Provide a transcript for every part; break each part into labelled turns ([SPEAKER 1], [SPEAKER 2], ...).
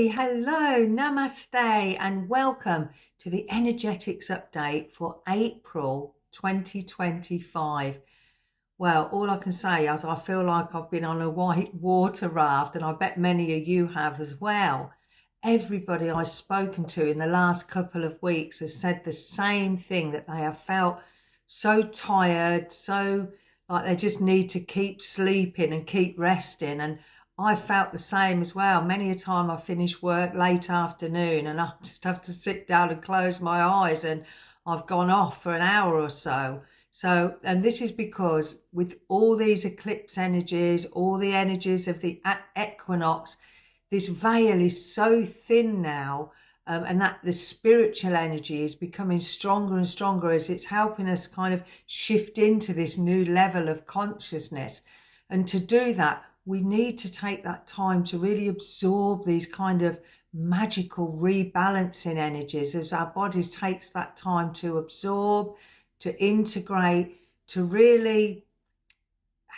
[SPEAKER 1] Hello, namaste, and welcome to the energetics update for April 2025. Well, all I can say is I feel like I've been on a white water raft, and I bet many of you have as well. Everybody I've spoken to in the last couple of weeks has said the same thing, that they have felt so tired, so like they just need to keep sleeping and keep resting. And I felt the same as well. Many a time I finish work late afternoon and I just have to sit down and close my eyes, and I've gone off for an hour or so. And this is because with all these eclipse energies, all the energies of the equinox, this veil is so thin now, and that the spiritual energy is becoming stronger and stronger as it's helping us kind of shift into this new level of consciousness. And to do that, we need to take that time to really absorb these kind of magical rebalancing energies as our bodies takes that time to absorb, to integrate, to really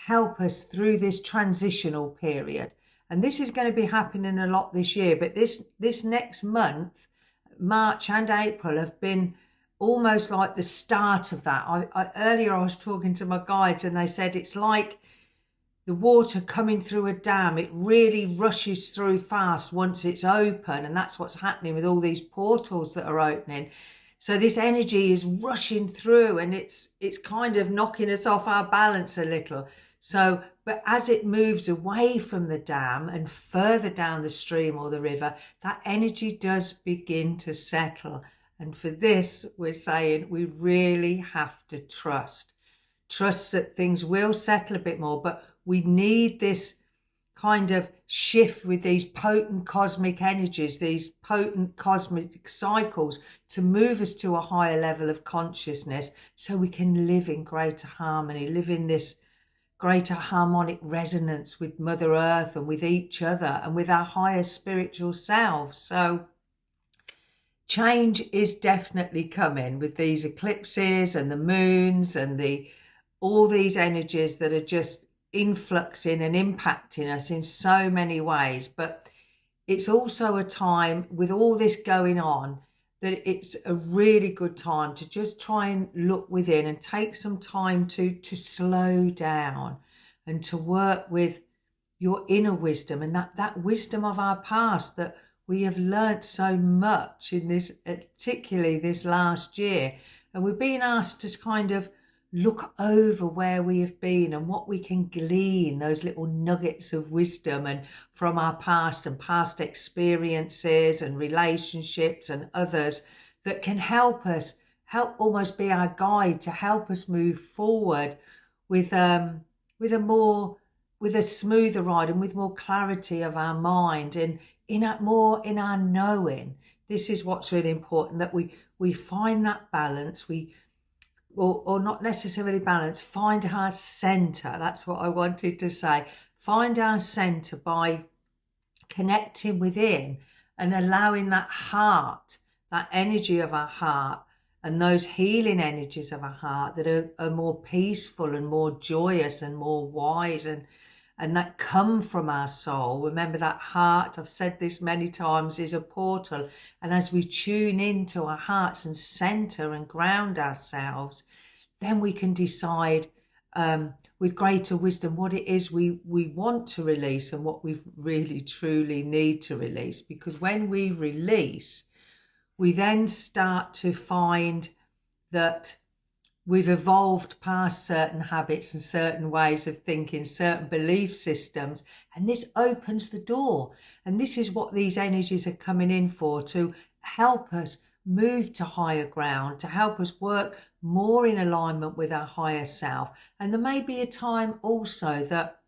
[SPEAKER 1] help us through this transitional period. And this is going to be happening a lot this year, but this next month, March and April, have been almost like the start of that. Earlier I was talking to my guides and they said it's like the water coming through a dam. It really rushes through fast once it's open, and that's what's happening with all these portals that are opening. So this energy is rushing through, and it's kind of knocking us off our balance a little. So, but as it moves away from the dam and further down the stream or the river, that energy does begin to settle. And for this, we're saying we really have to trust that things will settle a bit more, but we need this kind of shift with these potent cosmic energies, these potent cosmic cycles, to move us to a higher level of consciousness so we can live in greater harmony, live in this greater harmonic resonance with Mother Earth and with each other and with our higher spiritual selves. So change is definitely coming with these eclipses and the moons and all these energies that are just influxing and impacting us in so many ways. But it's also a time with all this going on that it's a really good time to just try and look within and take some time to slow down and to work with your inner wisdom and that wisdom of our past that we have learnt so much in this, particularly this last year. And we're being asked to kind of look over where we have been and what we can glean, those little nuggets of wisdom and from our past and past experiences and relationships and others that can help almost be our guide to help us move forward with a smoother ride and with more clarity of our mind and in our knowing. This is what's really important, that we find that balance, or not necessarily balance, find our center. That's what I wanted to say. Find our center by connecting within and allowing that heart, that energy of our heart and those healing energies of our heart that are more peaceful and more joyous and more wise and that come from our soul. Remember, that heart, I've said this many times, is a portal. And as we tune into our hearts and center and ground ourselves, then we can decide with greater wisdom what it is we want to release and what we really truly need to release. Because when we release, we then start to find that we've evolved past certain habits and certain ways of thinking, certain belief systems, and this opens the door. And this is what these energies are coming in for, to help us move to higher ground, to help us work more in alignment with our higher self. And there may be a time also that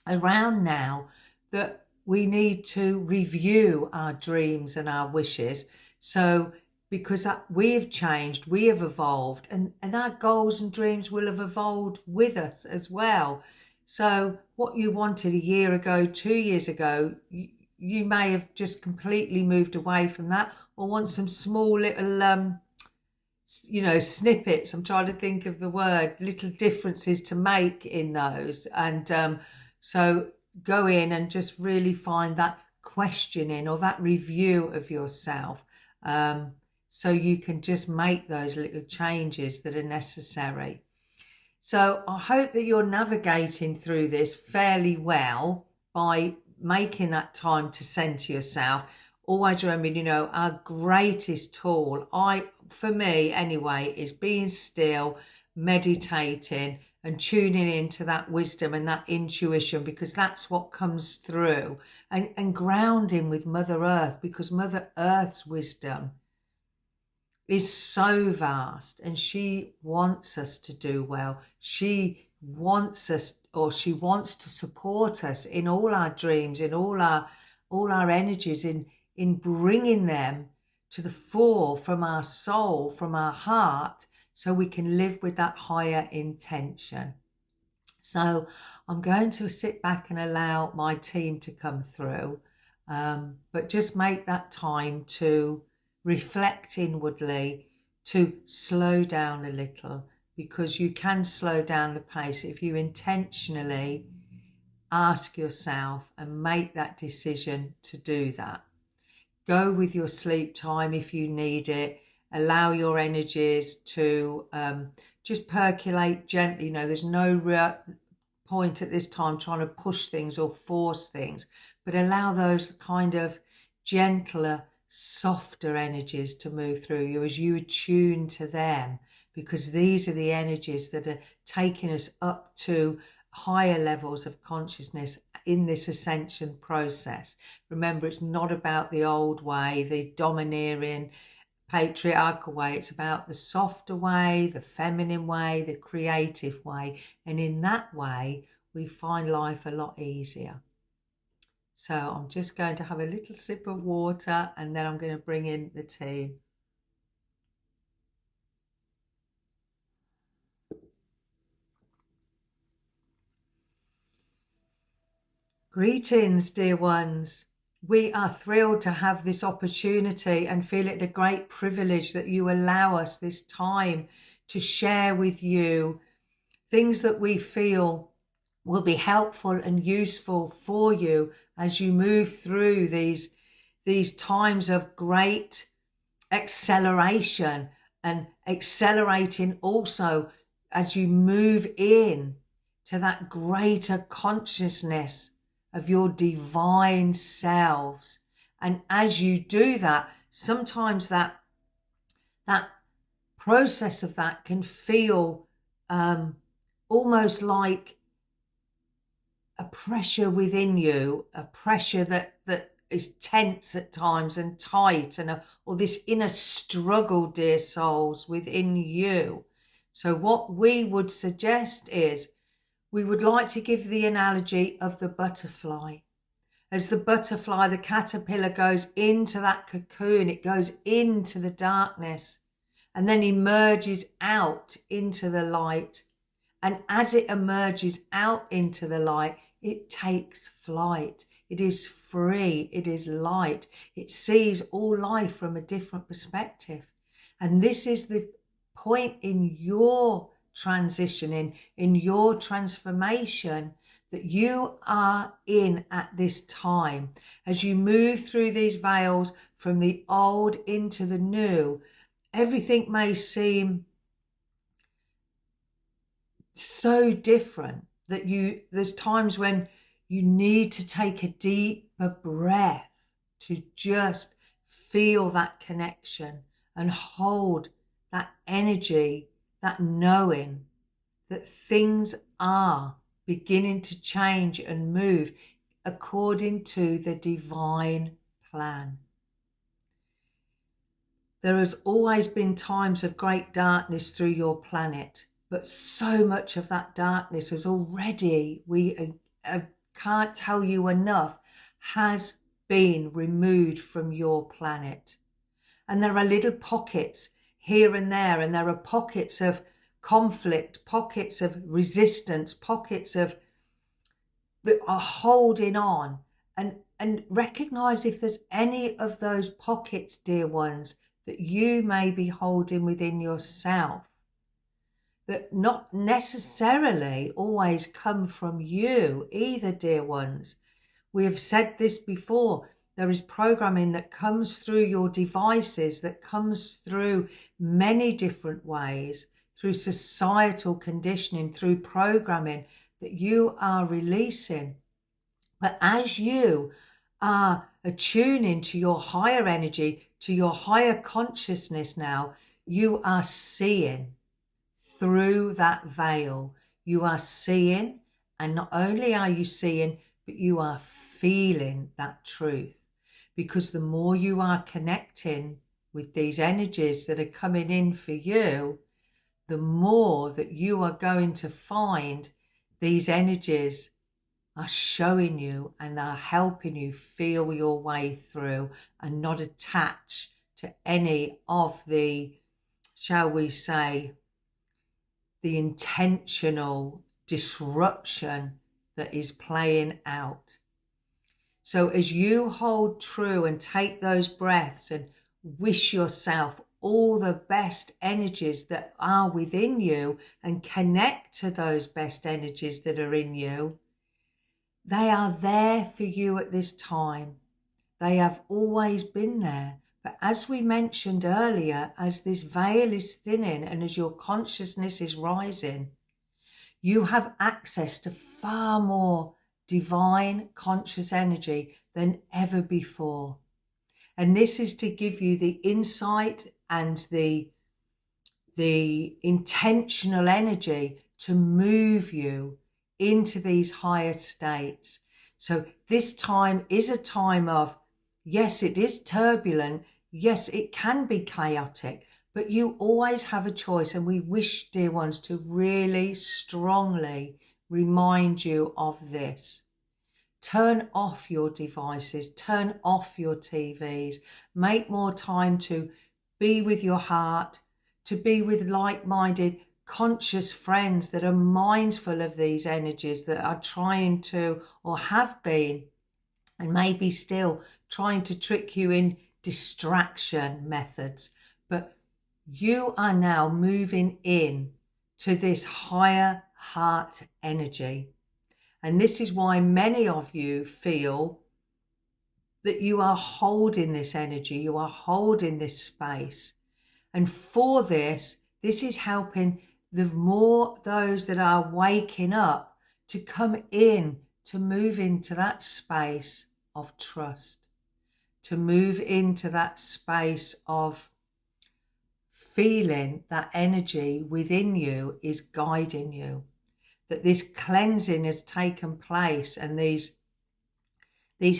[SPEAKER 1] around now that we need to review our dreams and our wishes. So because we have changed, we have evolved, and our goals and dreams will have evolved with us as well. So what you wanted a year ago, 2 years ago, you may have just completely moved away from that, or want some small little, snippets. I'm trying to think of the word, little differences to make in those. And so go in and just really find that questioning or that review of yourself, so you can just make those little changes that are necessary. So I hope that you're navigating through this fairly well by making that time to center yourself. Always remember, our greatest tool, for me anyway, is being still, meditating and tuning into that wisdom and that intuition, because that's what comes through, and grounding with Mother Earth, because Mother Earth's wisdom is so vast and she wants us to do well. She wants us, or she wants to support us in all our dreams, in all our energies, in bringing them to the fore from our soul, from our heart, so we can live with that higher intention. So I'm going to sit back and allow my team to come through, but just make that time to reflect inwardly, to slow down a little, because you can slow down the pace if you intentionally ask yourself and make that decision to do that. Go with your sleep time if you need it. Allow your energies to just percolate gently. There's no real point at this time trying to push things or force things, but allow those kind of gentler, softer energies to move through you as you attune to them, because these are the energies that are taking us up to higher levels of consciousness in this ascension process. Remember, it's not about the old way, the domineering, patriarchal way. It's about the softer way, the feminine way, the creative way. And in that way, we find life a lot easier. So I'm just going to have a little sip of water, and then I'm going to bring in the tea. Greetings, dear ones. We are thrilled to have this opportunity and feel it a great privilege that you allow us this time to share with you things that we feel will be helpful and useful for you as you move through these times of great acceleration, and accelerating also as you move in to that greater consciousness of your divine selves. And as you do that, sometimes that process of that can feel almost like a pressure within you, a pressure that is tense at times and tight, and or this inner struggle, dear souls, within you. So what we would suggest is, we would like to give the analogy of the butterfly. As the butterfly, the caterpillar goes into that cocoon, it goes into the darkness and then emerges out into the light. And as it emerges out into the light, it takes flight. It is free. It is light. It sees all life from a different perspective. And this is the point in your transition, in your transformation, that you are in at this time. As you move through these veils from the old into the new, everything may seem so different that there's times when you need to take a deeper breath to just feel that connection and hold that energy, that knowing that things are beginning to change and move according to the divine plan. There has always been times of great darkness through your planet, but so much of that darkness has already, we can't tell you enough, has been removed from your planet. And there are little pockets here and there are pockets of conflict, pockets of resistance, pockets of that are holding on. And recognize if there's any of those pockets, dear ones, that you may be holding within yourself, that not necessarily always come from you either, dear ones. We have said this before. There is programming that comes through your devices, that comes through many different ways, through societal conditioning, through programming that you are releasing. But as you are attuning to your higher energy, to your higher consciousness now, you are seeing through that veil. You are seeing, and not only are you seeing, but you are feeling that truth. Because the more you are connecting with these energies that are coming in for you, the more that you are going to find these energies are showing you and are helping you feel your way through and not attach to any of the, shall we say, the intentional disruption that is playing out. So as you hold true and take those breaths and wish yourself all the best energies that are within you and connect to those best energies that are in you, they are there for you at this time. They have always been there. But as we mentioned earlier, as this veil is thinning and as your consciousness is rising, you have access to far more divine conscious energy than ever before. And this is to give you the insight and the intentional energy to move you into these higher states. So this time is a time of, yes, it is turbulent. Yes, it can be chaotic, but you always have a choice. And we wish, dear ones, to really strongly remind you of this. Turn off your devices, turn off your TVs, make more time to be with your heart, to be with like-minded, conscious friends that are mindful of these energies, that are trying to, or have been, and maybe still trying to trick you in distraction methods. But you are now moving in to this higher heart energy. And this is why many of you feel that you are holding this energy, you are holding this space. And for this is helping the more those that are waking up to come in, to move into that space of trust, to move into that space of feeling that energy within you is guiding you, that this cleansing has taken place and these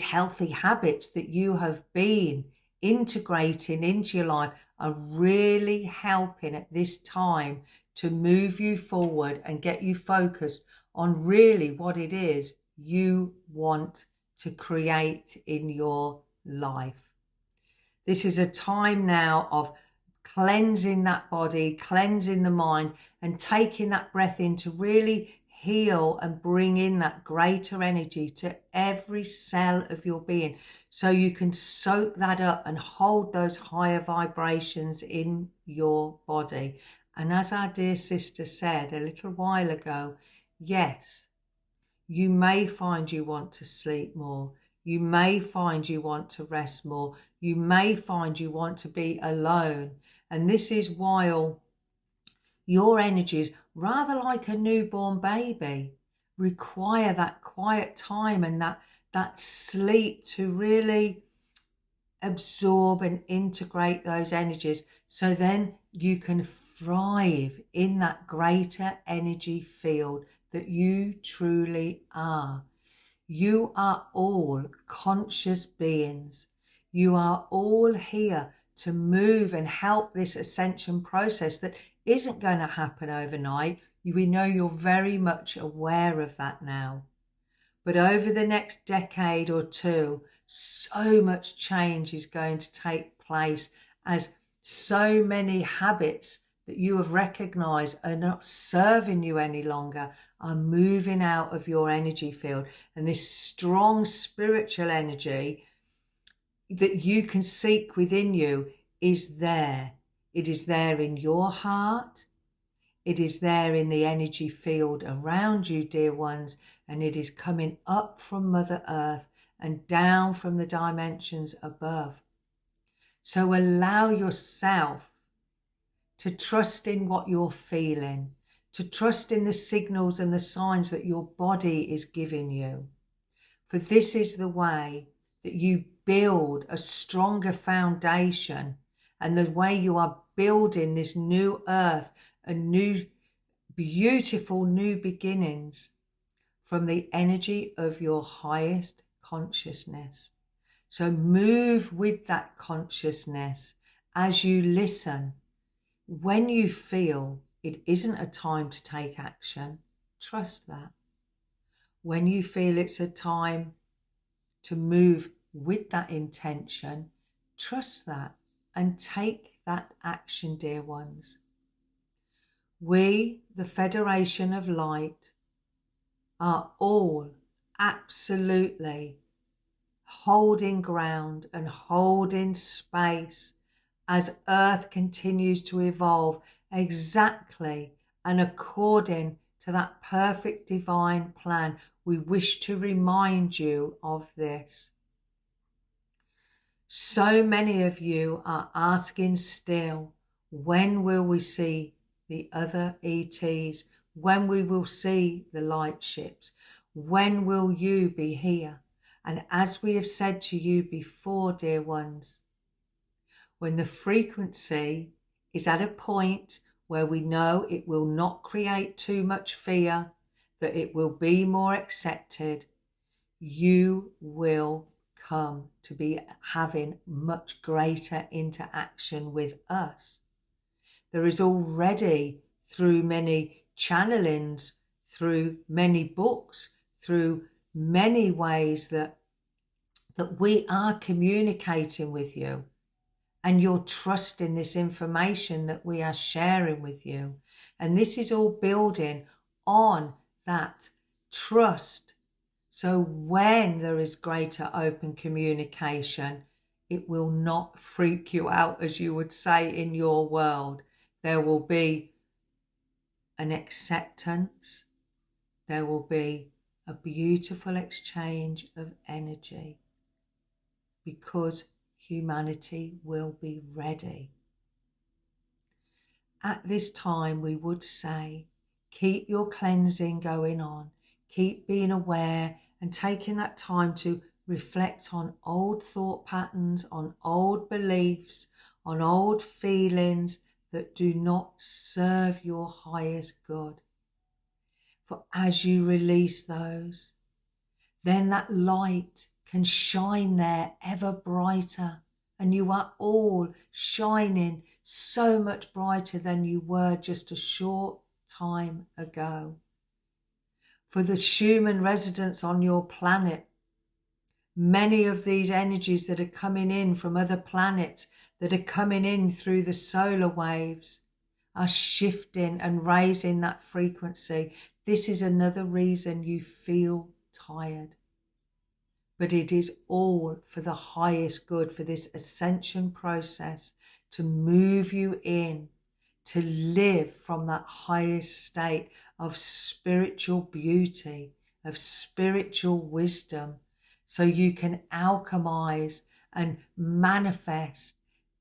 [SPEAKER 1] healthy habits that you have been integrating into your life are really helping at this time to move you forward and get you focused on really what it is you want to create in your life. This is a time now of cleansing that body, cleansing the mind, and taking that breath in to really heal and bring in that greater energy to every cell of your being, so you can soak that up and hold those higher vibrations in your body. And as our dear sister said a little while ago, yes, you may find you want to sleep more. You may find you want to rest more. You may find you want to be alone. And this is while your energies, rather like a newborn baby, require that quiet time and that sleep to really absorb and integrate those energies, so then you can thrive in that greater energy field that you truly are. You are all conscious beings. You are all here to move and help this ascension process that isn't going to happen overnight. We know you're very much aware of that now. But over the next decade or two, so much change is going to take place as so many habits that you have recognized are not serving you any longer are moving out of your energy field. And this strong spiritual energy that you can seek within you is there. It is there in your heart. It is there in the energy field around you, dear ones, and it is coming up from Mother Earth and down from the dimensions above. So allow yourself to trust in what you're feeling, to trust in the signals and the signs that your body is giving you. For this is the way that you build a stronger foundation, and the way you are building this new earth, a new, beautiful new beginnings from the energy of your highest consciousness. So move with that consciousness as you listen. When you feel it isn't a time to take action, trust that. When you feel it's a time to move with that intention, trust that and take that action, dear ones. We, the Federation of Light, are all absolutely holding ground and holding space as Earth continues to evolve exactly and according to that perfect divine plan. We wish to remind you of this. So many of you are asking still, when will we see the other ETs? When we will see the light ships? When will you be here? And as we have said to you before, dear ones, when the frequency is at a point where we know it will not create too much fear, that it will be more accepted, you will come to be having much greater interaction with us. There is already, through many channelings, through many books, through many ways that we are communicating with you, and you're trusting this information that we are sharing with you. And this is all building on that trust. So when there is greater open communication, it will not freak you out, as you would say in your world. There will be an acceptance. There will be a beautiful exchange of energy, because humanity will be ready. At this time, we would say, keep your cleansing going on. Keep being aware and taking that time to reflect on old thought patterns, on old beliefs, on old feelings that do not serve your highest good. For as you release those, then that light can shine there ever brighter, and you are all shining so much brighter than you were just a short time ago. For the human residents on your planet, many of these energies that are coming in from other planets, that are coming in through the solar waves, are shifting and raising that frequency. This is another reason you feel tired. But it is all for the highest good, for this ascension process to move you in, to live from that highest state of spiritual beauty, of spiritual wisdom, so you can alchemize and manifest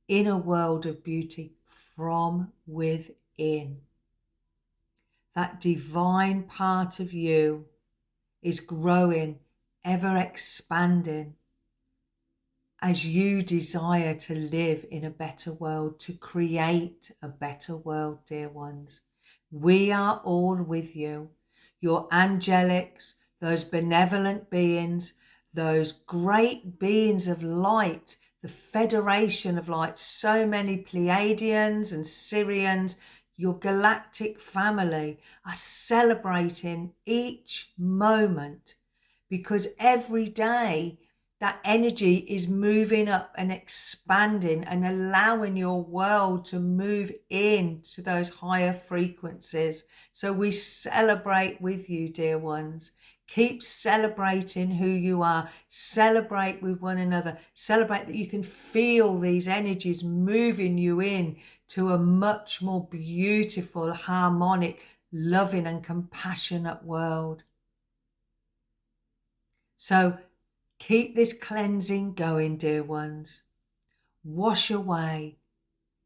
[SPEAKER 1] in a world of beauty from within. That divine part of you is growing, ever expanding, as you desire to live in a better world, to create a better world, dear ones. We are all with you, your angelics, those benevolent beings, those great beings of light, the Federation of Light, so many Pleiadians and Syrians, your galactic family are celebrating each moment, because every day that energy is moving up and expanding and allowing your world to move into those higher frequencies. So we celebrate with you, dear ones. Keep celebrating who you are. Celebrate with one another. Celebrate that you can feel these energies moving you in to a much more beautiful, harmonic, loving and compassionate world. So Keep this cleansing going, dear ones. Wash away.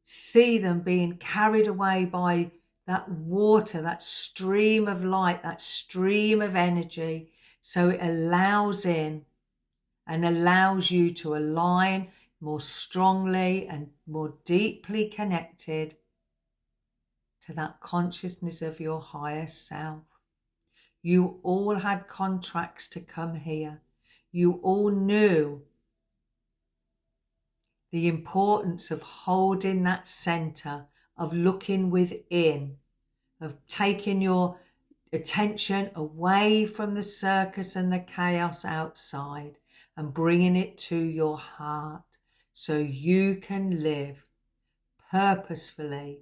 [SPEAKER 1] See them being carried away by that water, that stream of light, that stream of energy. So it allows in and allows you to align more strongly and more deeply connected to that consciousness of your higher self. You all had contracts to come here. You all knew the importance of holding that center, of looking within, of taking your attention away from the circus and the chaos outside and bringing it to your heart so you can live purposefully,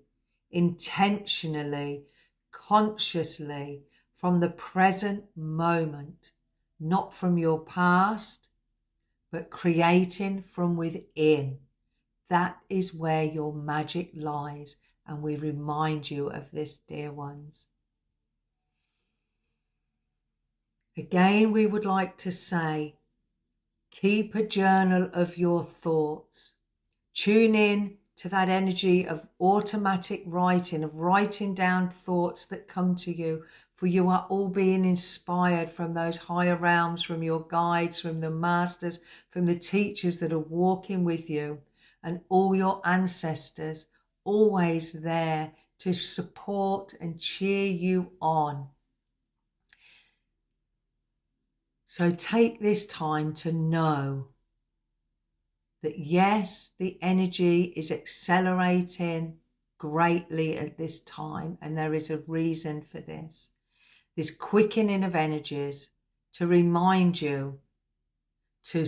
[SPEAKER 1] intentionally, consciously from the present moment, not from your past, but creating from within. That is where your magic lies, and we remind you of this, dear ones. Again, we would like to say, keep a journal of your thoughts. Tune in to that energy of automatic writing, of writing down thoughts that come to you, for you are all being inspired from those higher realms, from your guides, from the masters, from the teachers that are walking with you, and all your ancestors always there to support and cheer you on. So take this time to know that yes, the energy is accelerating greatly at this time, and there is a reason for this. This quickening of energies to remind you to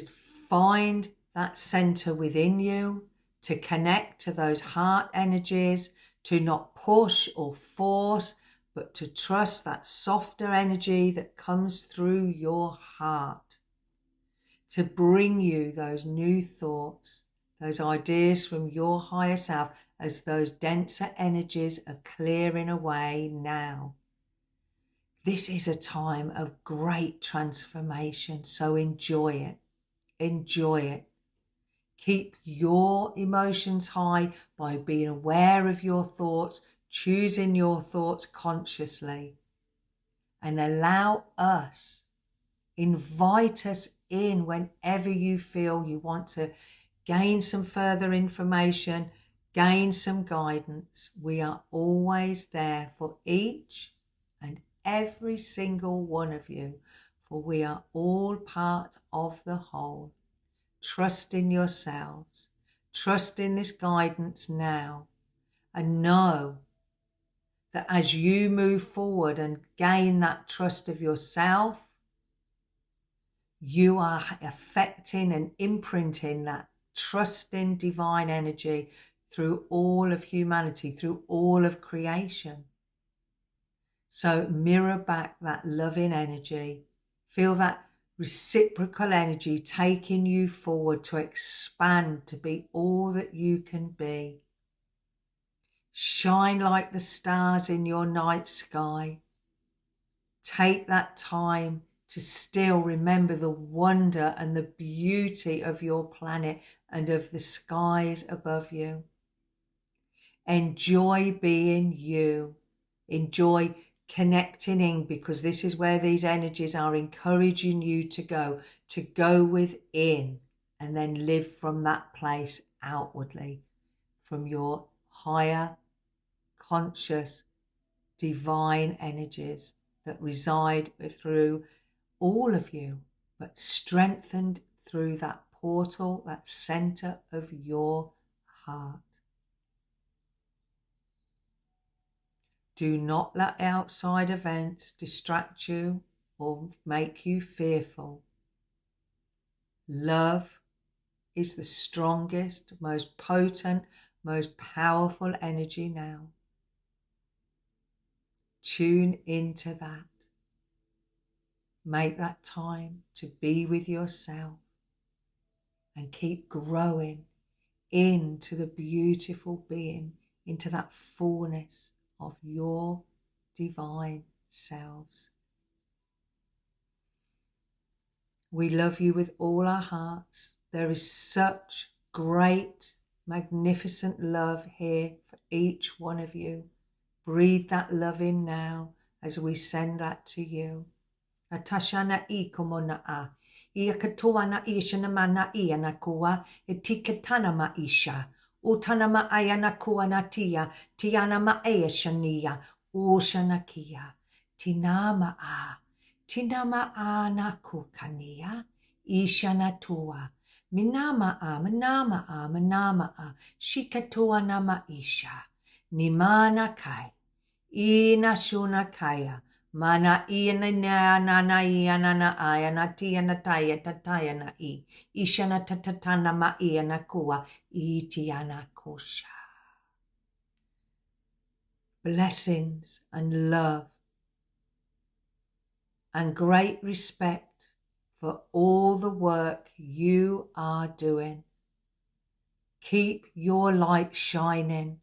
[SPEAKER 1] find that center within you, to connect to those heart energies, to not push or force, but to trust that softer energy that comes through your heart, to bring you those new thoughts, those ideas from your higher self as those denser energies are clearing away now. This is a time of great transformation, so enjoy it. Enjoy it. Keep your emotions high by being aware of your thoughts, choosing your thoughts consciously, and allow us, invite us in whenever you feel you want to gain some further information, gain some guidance. We are always there for each and every single one of you, for we are all part of the whole. Trust in yourselves, trust in this guidance now, and know that as you move forward and gain that trust of yourself, you are affecting and imprinting that trusting divine energy through all of humanity, through all of creation. So mirror back that loving energy. Feel that reciprocal energy taking you forward to expand, to be all that you can be. Shine like the stars in your night sky. Take that time to still remember the wonder and the beauty of your planet and of the skies above you. Enjoy being you. Enjoy connecting in, because this is where these energies are encouraging you to go within and then live from that place outwardly, from your higher conscious divine energies that reside through all of you, but strengthened through that portal, that center of your heart. Do not let outside events distract you or make you fearful. Love is the strongest, most potent, most powerful energy now. Tune into that. Make that time to be with yourself and keep growing into the beautiful being, into that fullness of your divine selves. We love you with all our hearts. There is such great, magnificent love here for each one of you. Breathe that love in now as we send that to you. Atashana I komona a. Ia katoa na isha na mana ia na kua. E tiketana ma isha. Utana ma aya na kua na tia. Tiana ma ea shania. Oshana kia. Tinama a. Tinama a na kukania. Isha na tua. Minama a. Manama a. Manama a. Shikatoa na ma isha. Nimana kai. Ina shuna kaya. Mana iana na na iana na aya na tia na taya tataya na I. Isha na tatatana ma iana kua. Itiana kosha. Blessings and love and great respect for all the work you are doing. Keep your light shining.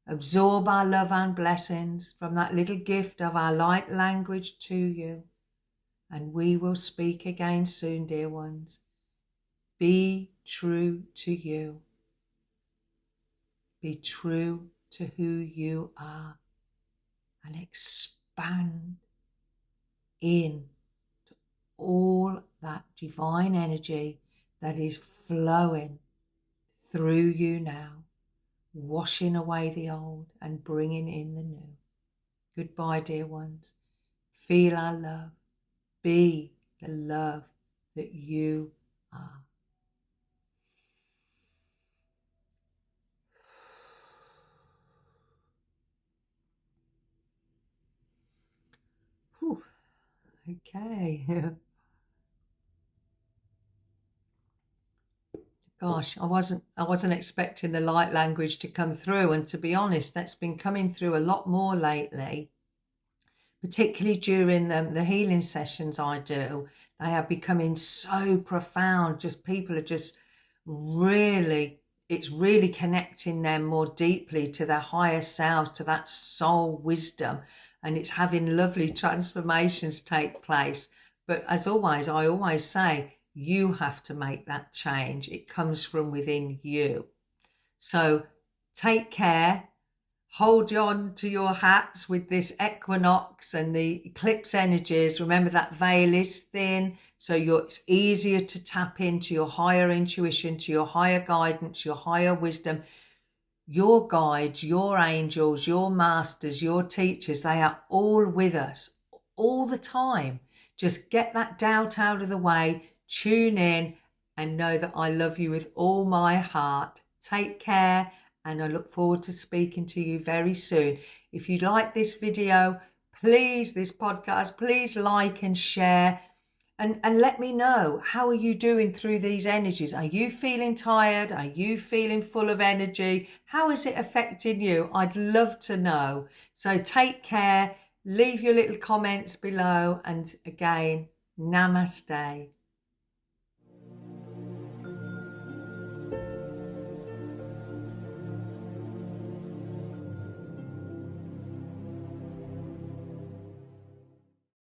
[SPEAKER 1] Absorb our love and blessings from that little gift of our light language to you. And we will speak again soon, dear ones. Be true to you. Be true to who you are. And expand in to all that divine energy that is flowing through you now. Washing away the old and bringing in the new. Goodbye, dear ones. Feel our love. Be the love that you are. Whew. Okay. Gosh, I wasn't expecting the light language to come through, and to be honest, that's been coming through a lot more lately, particularly during the healing sessions I do. They are becoming so profound. Just people are just really, it's really connecting them more deeply to their higher selves, to that soul wisdom, and it's having lovely transformations take place. But as always, I always say, you have to make that change. It comes from within you. So take care. Hold on to your hats with this equinox and the eclipse energies. Remember that veil is thin, so it's easier to tap into your higher intuition, to your higher guidance, your higher wisdom. Your guides, your angels, your masters, your teachers, they are all with us all the time. Just get that doubt out of the way, tune in, and know that I love you with all my heart. Take care, and I look forward to speaking to you very soon. If you like this video, please, this podcast, please like and share. And let me know, how are you doing through these energies? Are you feeling tired? Are you feeling full of energy? How is it affecting you? I'd love to know. So take care. Leave your little comments below. And again, namaste.